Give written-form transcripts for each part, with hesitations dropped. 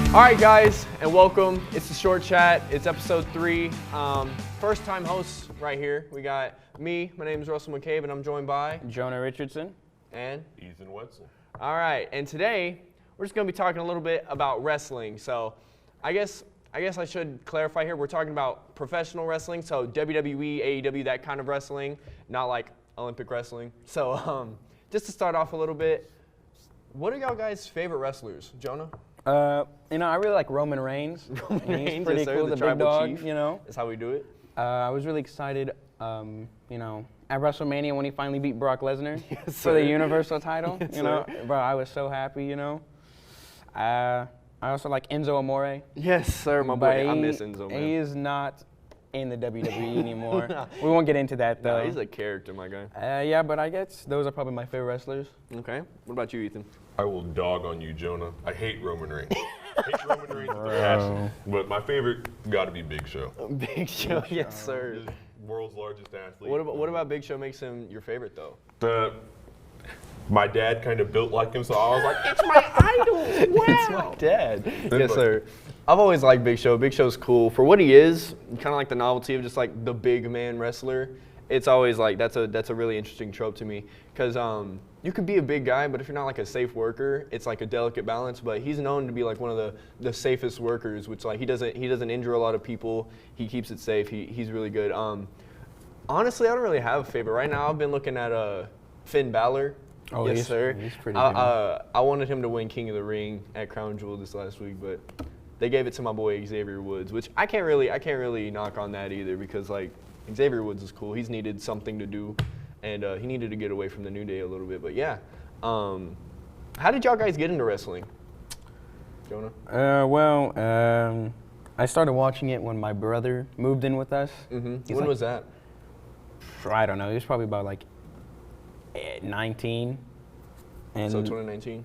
All right, guys, and welcome. It's the Short Chat. It's episode 3. First-time hosts right here. We got me. My name is McCabe, and I'm joined by Jonah, Richardson, and Ethan, Wetzel. All right, and today we're just going to be talking a little bit about wrestling. So, I guess I should clarify here. We're talking about professional wrestling, so WWE, AEW, that kind of wrestling, not like Olympic wrestling. So, just to start off a little bit, what are y'all guys' favorite wrestlers, Jonah? I really like Roman Reigns. Roman Reigns, He's pretty yes, sir, cool, the the big tribal dog, chief. That's how we do it. I was really excited, at WrestleMania when he finally beat Brock Lesnar Yes, for the sir. Universal title. Yes, Bro, I was so happy. I also like Enzo Amore. Yes, sir, my but boy. I miss Enzo, man. He is not in the WWE anymore. We won't get into that though. No, he's a character, my guy. Yeah, but I guess those are probably my favorite wrestlers. Okay. What about you, Ethan? I will dog on you, Jonah. I hate Roman Reigns. I hate Roman Reigns with a passion. But my favorite got to be Big Show. Big Show, yes, sir. He's world's largest athlete. What about Big Show makes him your favorite, though? My dad kind of built like him, so I was like, it's my idol. Wow. It's my dad. Yes, sir. I've always liked Big Show. Big Show's cool. For what he is, kind of like the novelty of just like the big man wrestler, it's always like, that's a really interesting trope to me. Because you could be a big guy, but if you're not like a safe worker, it's like a delicate balance. But he's known to be like one of the safest workers, which like he doesn't injure a lot of people. He keeps it safe. He's really good. Honestly, I don't really have a favorite. Right now, I've been looking at Finn Balor. Oh, yes, sir. He's pretty I wanted him to win King of the Ring at Crown Jewel this last week, but they gave it to my boy Xavier Woods, which I can't really knock on that either, because like Xavier Woods is cool. He's needed something to do, and he needed to get away from the New Day a little bit. But yeah, how did y'all guys get into wrestling, Jonah? I started watching it when my brother moved in with us. Mm-hmm. When was that? I don't know. He was probably about like 19. And So 2019,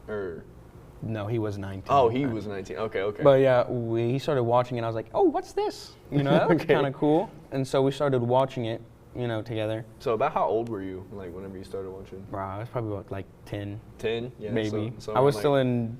or no, he was 19. oh, he was 19. Okay. But yeah, he started watching it. And I was like, oh, what's this? That was Okay. kind of cool. And so we started watching it, together. So about how old were you, like whenever you started watching? Bro, I was probably about like 10, 10, yeah, maybe. So I was around, still like, in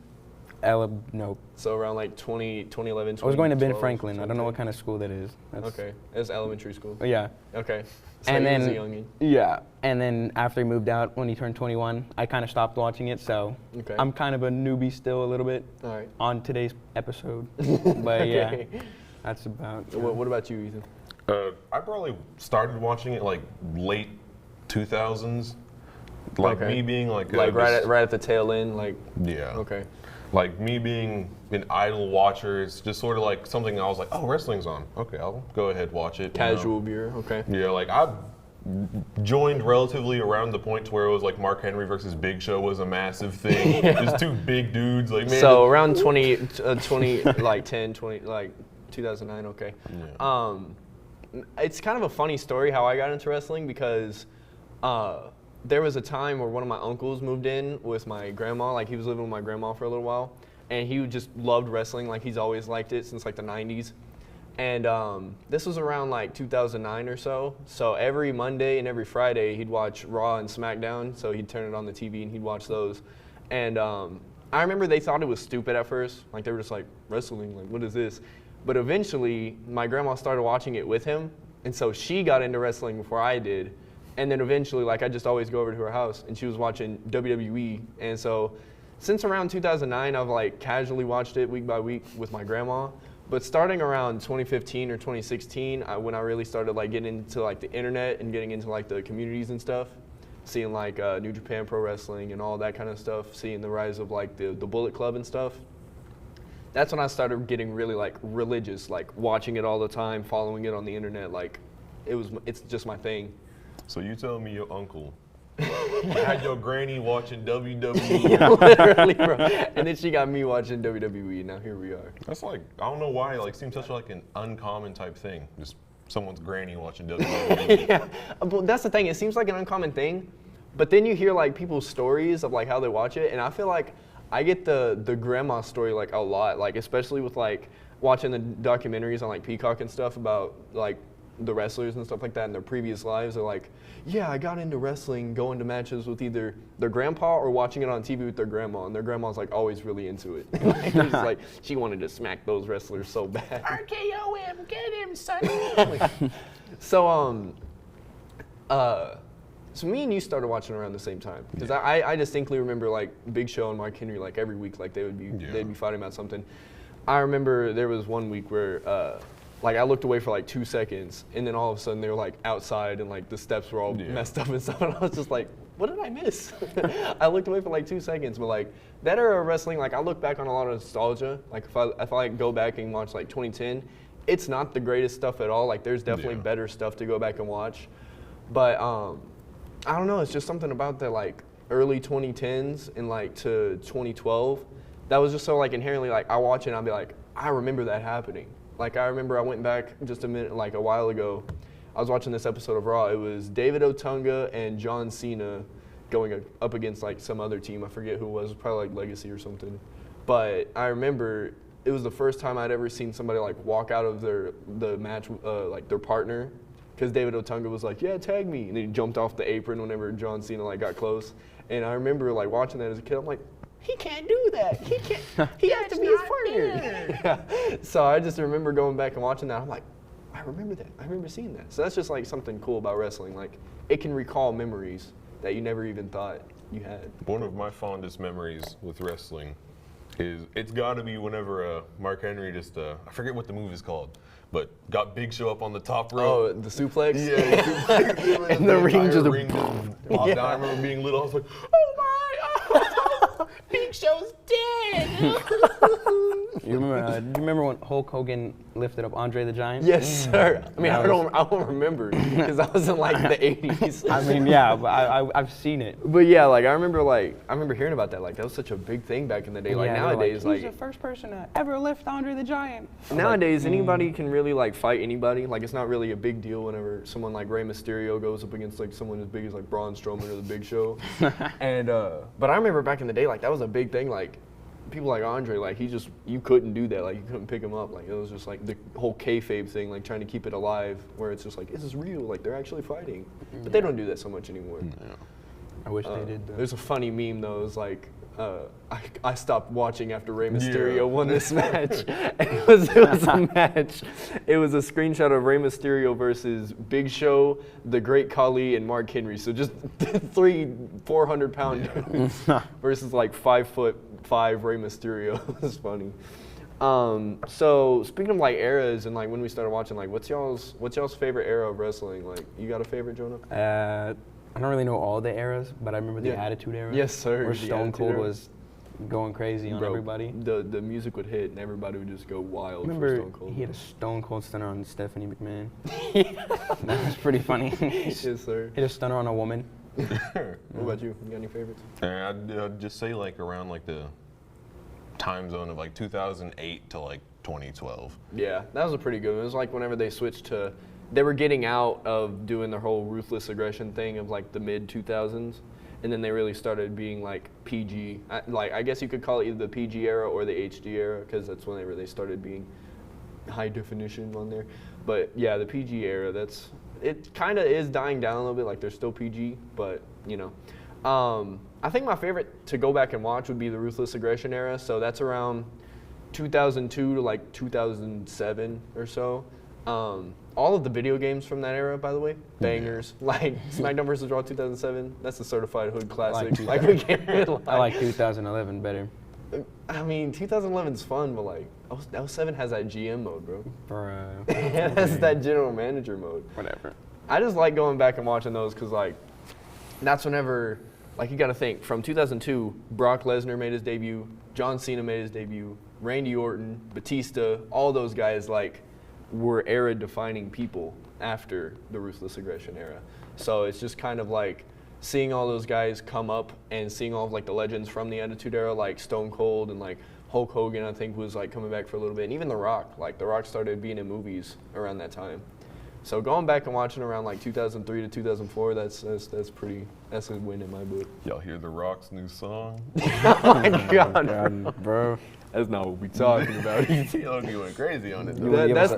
So around like 2011, I was going to Ben 2012, Franklin. I don't know what 2010. kind of school that is. Okay, it's elementary school. But yeah. Okay. So And he was then a youngin'. Yeah, and then after he moved out, when he turned 21, I kind of stopped watching it. So Okay. I'm kind of a newbie still a little bit All right. on today's episode. But yeah, Okay. that's about. What about you, Ethan? I probably started watching it like late 2000s. Like Okay. me being like Right at the tail end, like. yeah. Okay. Like me being an idol watcher, it's just sort of like something I was like, oh, wrestling's on. Okay, I'll go ahead watch it. Casual viewer. Okay. Yeah, like I joined relatively around the point to where it was like Mark Henry versus Big Show was a massive thing. Just two big dudes, like man. So around 20, like 10, 20, like 2009. Okay. Yeah. It's kind of a funny story how I got into wrestling, because there was a time where one of my uncles moved in with my grandma. Like he was living with my grandma for a little while, and he just loved wrestling. Like he's always liked it since like the 90s. And this was around like 2009 or so. So every Monday and every Friday he'd watch Raw and SmackDown. So he'd turn it on the TV and he'd watch those. And I remember they thought it was stupid at first. Like they were just like, wrestling, like what is this? But eventually my grandma started watching it with him. And so she got into wrestling before I did. And then eventually, like I just always go over to her house and she was watching WWE. And so since around 2009, I've like casually watched it week by week with my grandma. But starting around 2015 or 2016, when I really started like getting into like the internet and getting into like the communities and stuff, seeing like New Japan Pro Wrestling and all that kind of stuff, seeing the rise of like the Bullet Club and stuff, that's when I started getting really like religious, like watching it all the time, following it on the internet. Like it's just my thing. So you telling me your uncle had your granny watching WWE? Yeah, literally, bro. And then she got me watching WWE. Now here we are. That's like, I don't know why, it like seems such like an uncommon type thing. Just someone's granny watching WWE. Yeah, but that's the thing. It seems like an uncommon thing, but then you hear like people's stories of like how they watch it, and I feel like I get the grandma story like a lot, like especially with like watching the documentaries on like Peacock and stuff about like the wrestlers and stuff like that in their previous lives are like, yeah, I got into wrestling going to matches with either their grandpa or watching it on TV with their grandma, and their grandma's like always really into it. Like, it's like she wanted to smack those wrestlers so bad. RKO him, get him, son. So so me and you started watching around the same time, because I distinctly remember like Big Show and Mark Henry like every week, like they'd be fighting about something. I remember there was one week where like I looked away for like 2 seconds, and then all of a sudden they were like outside and like the steps were all messed up and stuff, and I was just like, what did I miss? I looked away for like 2 seconds, but like that era of wrestling, like I look back on a lot of nostalgia. Like if I like go back and watch like 2010, it's not the greatest stuff at all. Like there's definitely better stuff to go back and watch, but I don't know, it's just something about the like early 2010s and like to 2012 that was just so like inherently like I watch it and I'll be like, I remember that happening. Like I remember I went back just a while ago, I was watching this episode of Raw. It was David Otunga and John Cena going up against like some other team. I forget who it was probably like Legacy or something. But I remember it was the first time I'd ever seen somebody like walk out of the match like their partner, because David Otunga was like, yeah, tag me, and then he jumped off the apron whenever John Cena like got close. And I remember like watching that as a kid. I'm like, he can't do that. He can't. He has to be his partner. Yeah. So I just remember going back and watching that. I'm like, I remember that. I remember seeing that. So that's just like something cool about wrestling. Like it can recall memories that you never even thought you had. One of my fondest memories with wrestling is it's got to be whenever Mark Henry just I forget what the move is called, but got Big Show up on the top rope. Oh, the suplex. Yeah, and the ring just popped down. I remember being little. I was like, oh my. Big Show's dead. You remember when Hulk Hogan lifted up Andre the Giant? Yes, sir. I mean, I don't remember because I was in like the 80s. I mean, yeah, but I've seen it. But yeah, like I remember hearing about that. Like that was such a big thing back in the day. Like Yeah, nowadays, he's the first person to ever lift Andre the Giant. Nowadays, anybody can really like fight anybody. Like it's not really a big deal whenever someone like Rey Mysterio goes up against like someone as big as like Braun Strowman or the Big Show. And but I remember back in the day, like that was a big thing. Like people like Andre, like you couldn't do that. Like you couldn't pick him up. Like it was just like the whole kayfabe thing, like trying to keep it alive, where it's just like this is real. Like they're actually fighting. But they don't do that so much anymore. Yeah. I wish they did. Though. There's a funny meme though. It was like I stopped watching after Rey Mysterio won this match. And it was a match. It was a screenshot of Rey Mysterio versus Big Show, the Great Khali, and Mark Henry. So just 400-pound dudes versus like 5'5" Rey Mysterio. It was funny. So speaking of like eras and like when we started watching, like what's y'all's favorite era of wrestling? Like you got a favorite, Jonah? I don't really know all the eras, but I remember the Attitude Era. Yes, sir. Where Stone Cold was going crazy on everybody. The music would hit and everybody would just go wild for Remember, Stone Cold. he had a Stone Cold stunner on Stephanie McMahon. That was pretty funny. Yes, sir. Hit a stunner on a woman. What about you? You got any favorites? I'd just say like around like the time zone of like 2008 to like 2012. Yeah, that was a pretty good one. It was like whenever they switched to, they were getting out of doing the whole ruthless aggression thing of like the mid 2000s, and then they really started being like PG. I guess you could call it either the PG era or the HD era, because that's whenever they started being high definition on there. But yeah, the PG era, it kind of is dying down a little bit. Like they're still PG, but you know. I think my favorite to go back and watch would be the ruthless aggression era. So that's around 2002 to like 2007 or so. All of the video games from that era, by the way, bangers. Like SmackDown vs. Raw 2007, that's a certified hood classic. Like we can't. I like 2011 better. I mean, 2011's fun, but like 07 has that GM mode, bro. It has that general manager mode. Whatever. I just like going back and watching those because like that's whenever, like you got to think, from 2002, Brock Lesnar made his debut, John Cena made his debut, Randy Orton, Batista, all those guys like were era-defining people after the ruthless aggression era. So it's just kind of like seeing all those guys come up and seeing all of like the legends from the Attitude Era, like Stone Cold and like Hulk Hogan, I think was like coming back for a little bit, and even The Rock. Like The Rock started being in movies around that time. So going back and watching around like 2003 to 2004, that's a win in my book. Y'all hear The Rock's new song? Oh my God, bro. that's not what we talking about. He went crazy on it.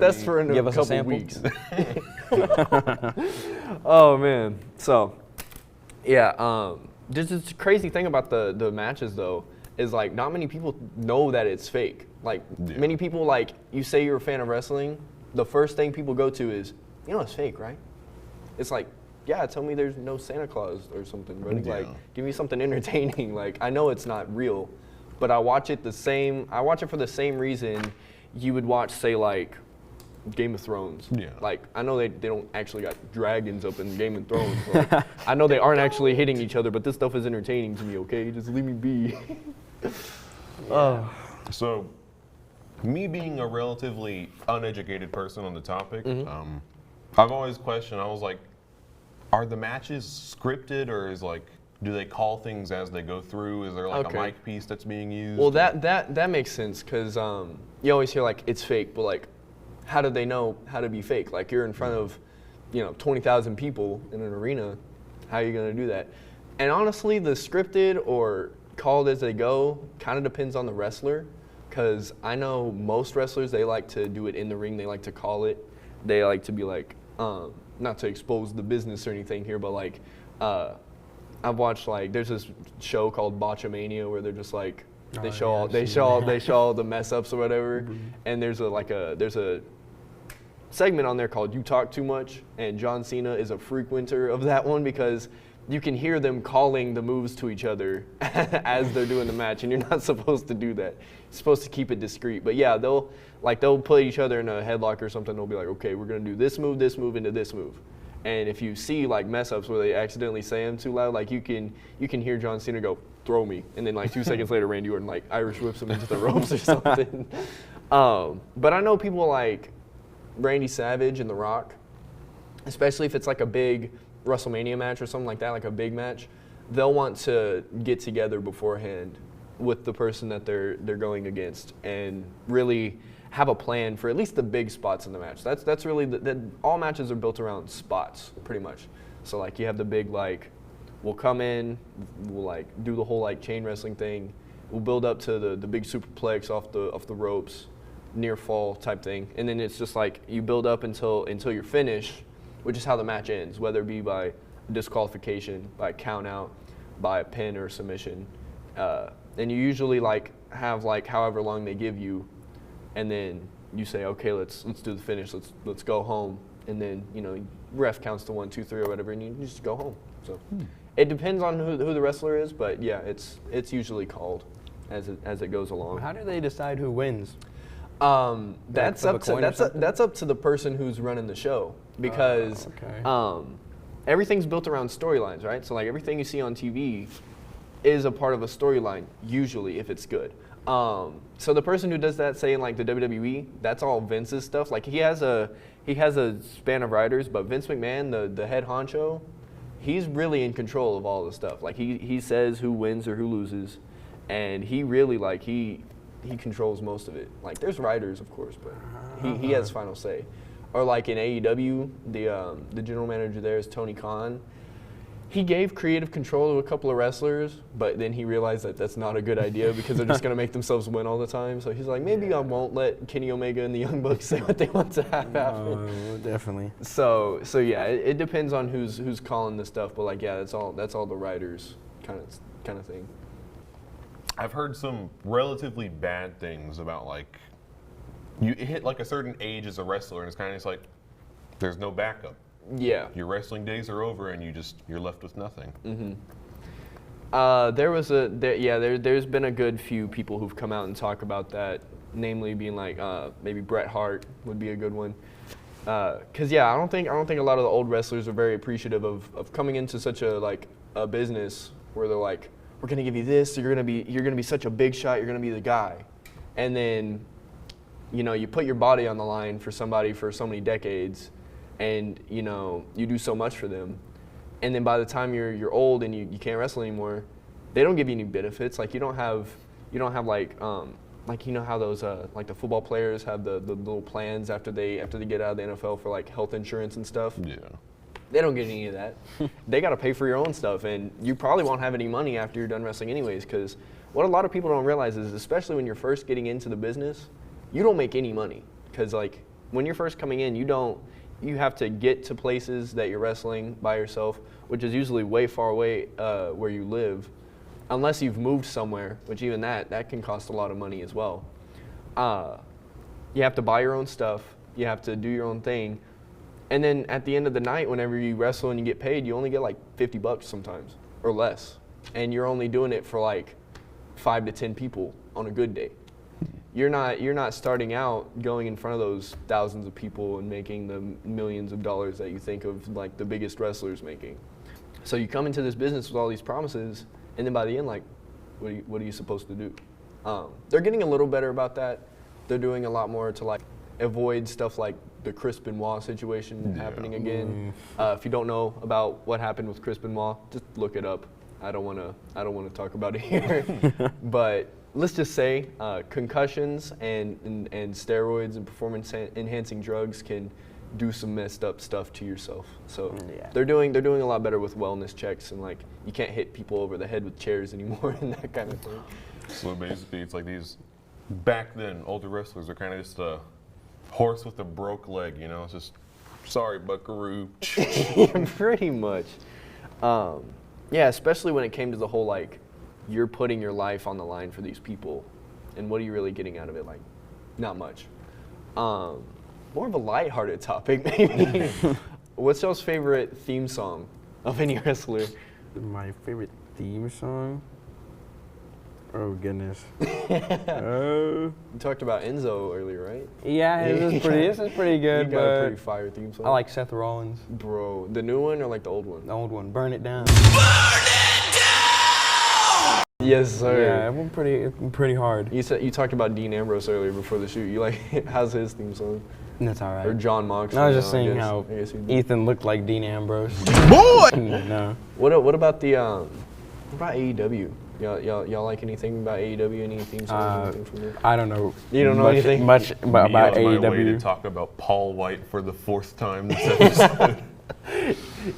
That's for in a give us a couple sample? weeks. Oh man. So, yeah. Just this crazy thing about the matches though is like not many people know that it's fake. Like many people, like you say you're a fan of wrestling, the first thing people go to is, you know, it's fake, right? It's like, yeah, tell me there's no Santa Claus or something, bro. Yeah. Like, give me something entertaining. Like, I know it's not real, but I watch it for the same reason you would watch, say, like, Game of Thrones. Yeah. Like, I know they don't actually got dragons up in Game of Thrones. Like, I know they aren't actually hitting each other, but this stuff is entertaining to me, okay? Just leave me be. So, me being a relatively uneducated person on the topic, I've always questioned, I was like, are the matches scripted or is like, do they call things as they go through? Is there like a mic piece that's being used? Well, that makes sense because you always hear like it's fake, but like, how do they know how to be fake? Like you're in front of, 20,000 people in an arena. How are you gonna do that? And honestly, the scripted or called as they go kind of depends on the wrestler. Because I know most wrestlers, they like to do it in the ring. They like to call it. They like to be like, not to expose the business or anything here, but like, I've watched like, there's this show called Botchamania where they're just like, they show all the mess ups or whatever. And there's a segment on there called You Talk Too Much. And John Cena is a frequenter of that one because you can hear them calling the moves to each other as they're doing the match, and you're not supposed to do that. You're supposed to keep it discreet. But yeah, they'll put each other in a headlock or something. They'll be like, okay, we're gonna do this move into this move. And if you see like mess ups where they accidentally say them too loud, like you can hear John Cena go, throw me, and then like 2 seconds later, Randy Orton like Irish whips him into the ropes or something. But I know people like Randy Savage and The Rock, especially if it's like a big WrestleMania match or something like that, like a big match, they'll want to get together beforehand with the person that they're going against and really have a plan for at least the big spots in the match. That's really all matches are built around spots pretty much. So like you have the big like, we'll come in, we'll like do the whole like chain wrestling thing, we'll build up to the big superplex off the ropes, near fall type thing, and then it's just like you build up until you're finished, which is how the match ends, whether it be by disqualification, by count out, by a pin or submission. And you usually like have like however long they give you, and then you say, okay, let's do the finish, let's go home, and then ref counts to 1, 2, 3 or whatever, and you just go home. So it depends on who the wrestler is, but yeah, it's usually called as it goes along. How do they decide who wins? That's up to the person who's running the show because everything's built around storylines, right? So like everything you see on TV is a part of a storyline usually if it's good. So the person who does that, say in like the WWE, that's all Vince's stuff. Like he has a span of writers, but Vince McMahon, the head honcho, he's really in control of all the stuff. Like he says who wins or who loses, and he really like he controls most of it. Like there's writers, of course, but he has final say. Or like in AEW, the general manager there is Tony Khan. He gave creative control to a couple of wrestlers, but then he realized that that's not a good idea because they're just going to make themselves win all the time. So he's like, maybe I won't let Kenny Omega and the Young Bucks say what they want to have happen. Definitely. So yeah, it depends on who's calling the stuff, but like yeah, that's all the writers kind of thing. I've heard some relatively bad things about like you hit like a certain age as a wrestler and it's kind of just like there's no backup. Yeah. Your wrestling days are over and you're left with nothing. There's been a good few people who've come out and talk about that, namely being like maybe Bret Hart would be a good one. Cause yeah, I don't think a lot of the old wrestlers are very appreciative of coming into such a business where they're like, we're gonna give you this, you're gonna be such a big shot, you're gonna be the guy, and then you put your body on the line for somebody for so many decades, and you do so much for them, and then by the time you're old and you can't wrestle anymore, they don't give you any benefits. Like you don't have like like, you know how those like the football players have the little plans after they get out of the NFL for like health insurance and stuff. Yeah. They don't get any of that. They got to pay for your own stuff, and you probably won't have any money after you're done wrestling anyways, because what a lot of people don't realize is, especially when you're first getting into the business, you don't make any money, because like when you're first coming in, you have to get to places that you're wrestling by yourself, which is usually way far away where you live, unless you've moved somewhere, which even that can cost a lot of money as well. You have to buy your own stuff, you have to do your own thing. And then at the end of the night, whenever you wrestle and you get paid, you only get like $50 sometimes or less. And you're only doing it for like 5 to 10 people on a good day. You're not starting out going in front of those thousands of people and making the millions of dollars that you think of like the biggest wrestlers making. So you come into this business with all these promises, and then by the end, like, what are you supposed to do? They're getting a little better about that. They're doing a lot more to like avoid stuff like the Chris Benoit situation happening again. If you don't know about what happened with Chris Benoit, just look it up. I don't want to talk about it here. But let's just say concussions and steroids and performance enhancing drugs can do some messed up stuff to yourself. So they're doing a lot better with wellness checks, and like you can't hit people over the head with chairs anymore and that kind of thing. So basically, it's like these back then older wrestlers are kind of just a horse with a broke leg, you know. It's just sorry, buckaroo. Pretty much. Yeah, especially when it came to the whole like you're putting your life on the line for these people, and what are you really getting out of it? Like, not much. More of a lighthearted topic, maybe. What's y'all's favorite theme song of any wrestler? My favorite theme song? Oh, goodness. You talked about Enzo earlier, right? Yeah, this is pretty good. You got a pretty fire theme song. I like Seth Rollins. Bro, the new one or like the old one? The old one, Burn It Down. Yes, sir. Yeah, it went pretty hard. You talked about Dean Ambrose earlier before the shoot. You like, how's his theme song? That's all right. Or John Moxley. I was just saying how Ethan looked like Dean Ambrose. Boy! No. What about the what about AEW? Y'all like anything about AEW? Any theme songs? Anything from there? I don't know. You don't know anything? Much about My way AEW. to talk about Paul White for the 4th time this episode.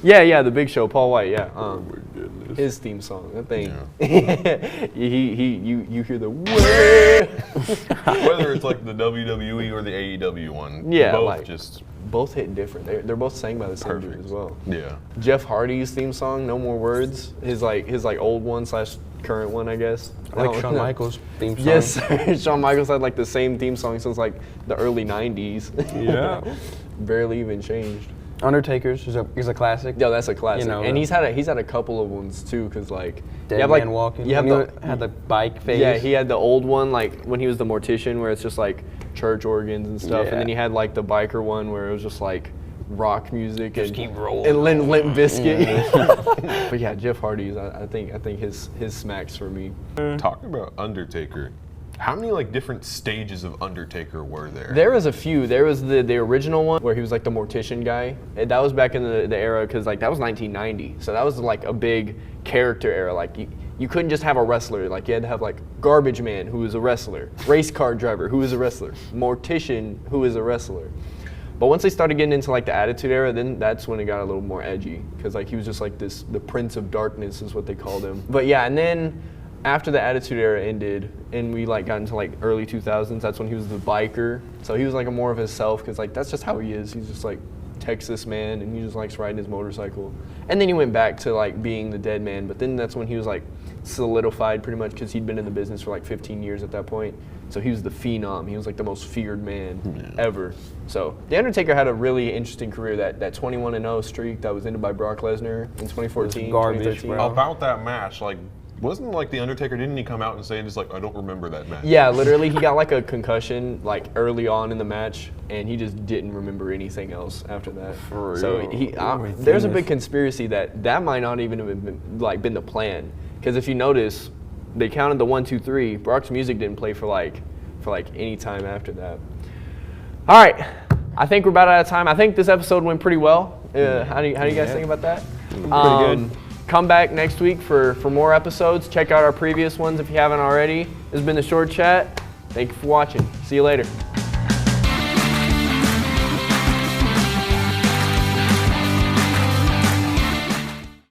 Yeah, the Big Show, Paul White. Yeah. Oh my goodness. His theme song, that thing. Yeah. You hear the way. Whether it's like the WWE or the AEW one, Yeah, both like, just both hit different. They're both sang by the same dude perfect as well. Yeah. Jeff Hardy's theme song, No More Words. His old one / current one, I guess. I like Shawn Michaels' theme song. Yes, sir. Shawn Michaels had like the same theme song since like the early '90s. Yeah. Barely even changed. Undertaker's is a classic. Yeah, that's a classic. You know, and he's had a couple of ones too, cause like Dead you have, Man like, Walking. You have had the bike phase. Yeah, he had the old one like when he was the mortician, where it's just like church organs and stuff, Yeah. and then he had like the biker one where it was just like rock music Just and keep rolling. and Limp Bizkit. But yeah, Jeff Hardy's I think his smacks for me. Talking about Undertaker, how many like different stages of Undertaker were there? There was a few. There was the original one where he was like the mortician guy. And that was back in the era, because like that was 1990. So that was like a big character era. Like you couldn't just have a wrestler. Like you had to have like garbage man, who was a wrestler, race car driver, who was a wrestler, mortician, who is a wrestler. But once they started getting into like the Attitude Era, then that's when it got a little more edgy, because like he was just like the Prince of Darkness is what they called him. But yeah, and then after the Attitude Era ended and we like got into like early 2000s, that's when he was the biker. So he was like a more of himself, because like that's just how he is. He's just like Texas man, and he just likes riding his motorcycle. And then he went back to like being the dead man, but then that's when he was like solidified pretty much, because he'd been in the business for like 15 years at that point. So he was the phenom. He was like the most feared man ever. So The Undertaker had a really interesting career. That 21-0 streak that was ended by Brock Lesnar in 2014, garbage, 2013. bro. About that match, like, wasn't like the Undertaker, didn't he come out and say just like, I don't remember that match? Yeah, literally he got like a concussion like early on in the match, and he just didn't remember anything else after that. For So real? there's a big conspiracy that might not even have been the plan, because if you notice, they counted the 1, 2, 3. Brock's music didn't play for like any time after that. All right, I think we're about out of time. I think this episode went pretty well. How do you guys think about that? Pretty good. Come back next week for more episodes. Check out our previous ones if you haven't already. This has been the Short Chat. Thank you for watching. See you later.